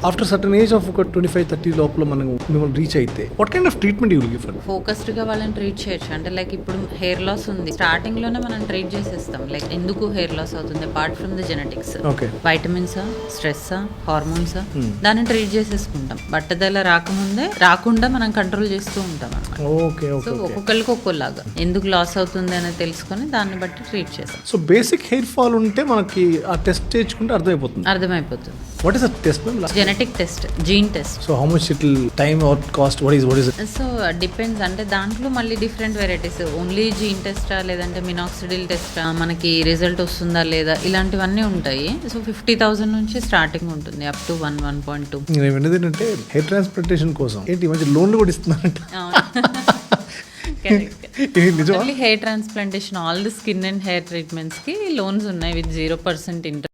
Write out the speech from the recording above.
After certain age of ఒక 25-30 లోపల మనం మిమ్మల్ని రీచ్ అయితే what kind of treatment you will give? Focused గా వాళ్ళని ట్రీట్ చేయొచ్చు. అంటే లైక్ ఇప్పుడు హెయిర్ లాస్ ఉంది, స్టార్టింగ్ లోనే మనం ట్రీట్ చేసేస్తాం. లైక్ ఎందుకు హెయిర్ లాస్ అవుతుంది, apart from the genetics, okay, vitamins, stress, hormones, దాన్ని ట్రీట్ చేసేసుకుంటాం. బట్టదల రాకుండా మనం కంట్రోల్ చేస్తూ ఉంటాం అన్నమాట. Okay so okay. ఒక్కొక్కరికి ఒక్కోలాగా ఎందుకు లాస్ అవుతుంది అనేది తెలుసుకొని దాన్ని బట్టి ట్రీట్ చేస్తాం. సో బేసిక్ హెయిర్ ఫాల్ ఉంటే మనకి ఆ టెస్ట్ చేయించుకుంటే అర్థమైపోతుంది. అర్థమైపోతుంది. What is a test? Genetic test, gene test. So how much it will time or cost? What is it? So depends. అంటే దాంట్లో మళ్ళీ డిఫరెంట్ వెరైటీస్. ఓన్లీ జీన్ టెస్టా లేదంటే మినాక్సిడిల్ టెస్టా, మనకి రిజల్ట్ వస్తుందా లేదా, ఇలాంటివన్నీ ఉంటాయి. సో 50,000 నుంచి స్టార్టింగ్ ఉంటుంది అప్ టు 1.2. నేను విన్నది ఏంటంటే హెయిర్ ట్రాన్స్ప్లాంటేషన్ కోసం ఏంటి ఈ మధ్య లోన్లు కూడా ఇస్తున్నారంట. Hair transplantation, all the skin and hair treatments కి లోన్స్ ఉన్నాయి విత్ 0% ఇంట్రెస్ట్.